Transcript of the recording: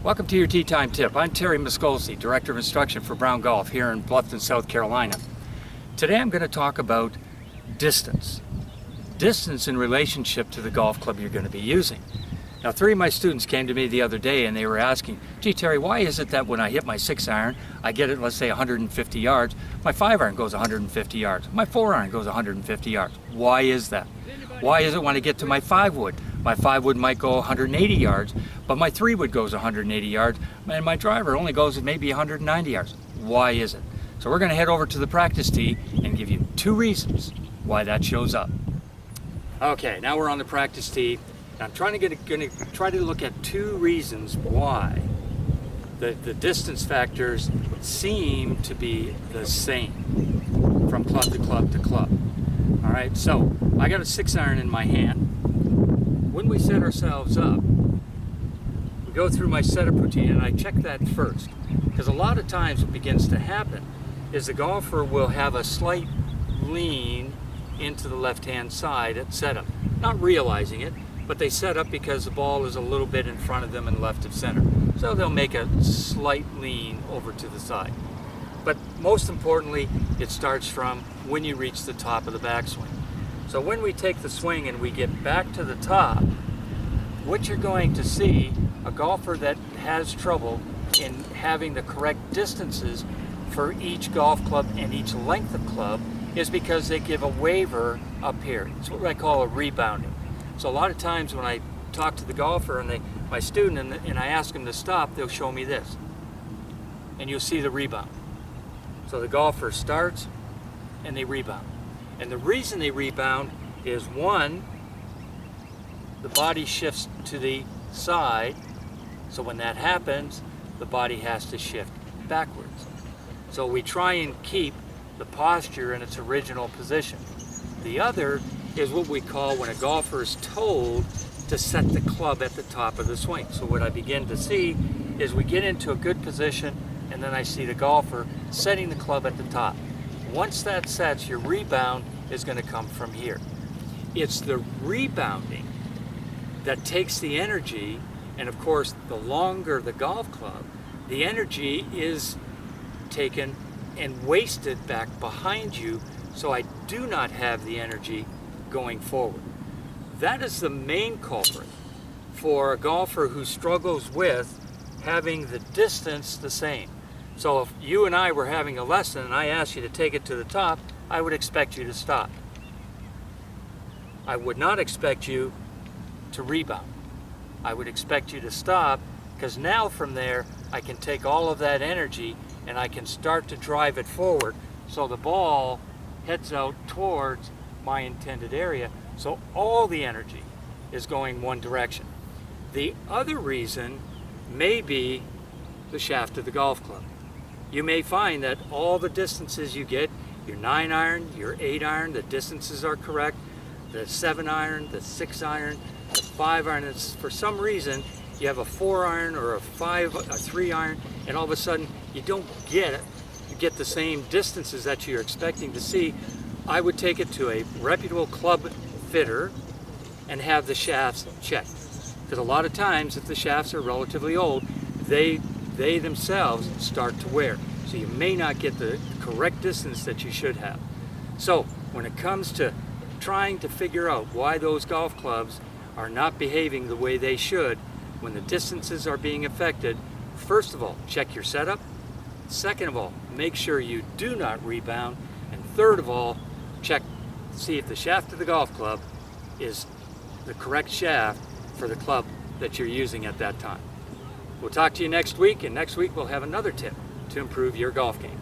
Welcome to your Tea Time Tip. I'm Terry Miskolczi, Director of Instruction for Brown Golf here in Bluffton, South Carolina. Today I'm going to talk about distance. Distance in relationship to the golf club you're going to be using. Now, 3 of my students came to me the other day and they were asking, gee Terry, why is it that when I hit my 6-iron, I get it, let's say 150 yards, my 5-iron goes 150 yards, my 4-iron goes 150 yards. Why is that? Why is it when I get to my 5-wood, my 5-wood might go 180 yards, but my 3-wood goes 180 yards, and my driver only goes maybe 190 yards. Why is it? So we're going to head over to the practice tee and give you 2 reasons why that shows up. Okay, now we're on the practice tee. And I'm going to try to look at 2 reasons why the distance factors seem to be the same from club to club to club. All right, so I got a 6-iron in my hand. When we set ourselves up, we go through my setup routine and I check that first. Because a lot of times what begins to happen is the golfer will have a slight lean into the left-hand side at setup, not realizing it, but they set up because the ball is a little bit in front of them and left of center. So they'll make a slight lean over to the side. But most importantly, it starts from when you reach the top of the backswing. So when we take the swing and we get back to the top, what you're going to see, a golfer that has trouble in having the correct distances for each golf club and each length of club is because they give a waiver up here. It's what I call a rebounding. So a lot of times when I talk to the golfer and my student and I ask them to stop, they'll show me this. And you'll see the rebound. So the golfer starts and they rebound. And the reason they rebound is, one, the body shifts to the side. So when that happens, the body has to shift backwards. So we try and keep the posture in its original position. The other is what we call when a golfer is told to set the club at the top of the swing. So what I begin to see is we get into a good position and then I see the golfer setting the club at the top. Once that sets, your rebound is going to come from here. It's the rebounding that takes the energy, and of course the longer the golf club, the energy is taken and wasted back behind you, so I do not have the energy going forward. That is the main culprit for a golfer who struggles with having the distance the same. So if you and I were having a lesson and I asked you to take it to the top, I would expect you to stop. I would not expect you to rebound. I would expect you to stop, because now from there I can take all of that energy and I can start to drive it forward so the ball heads out towards my intended area, so all the energy is going one direction. The other reason may be the shaft of the golf club. You may find that all the distances you get, your 9-iron, your 8-iron, the distances are correct, the 7-iron, the 6-iron, the 5-iron, for some reason you have a 4-iron or a 3-iron, and all of a sudden you don't get it. You get the same distances that you're expecting to see. I would take it to a reputable club fitter and have the shafts checked. Because a lot of times, if the shafts are relatively old, they themselves start to wear. So you may not get the correct distance that you should have. So when it comes to trying to figure out why those golf clubs are not behaving the way they should, when the distances are being affected, first of all, check your setup. Second of all, make sure you do not rebound. And third of all, see if the shaft of the golf club is the correct shaft for the club that you're using at that time. We'll talk to you next week, and next week we'll have another tip to improve your golf game.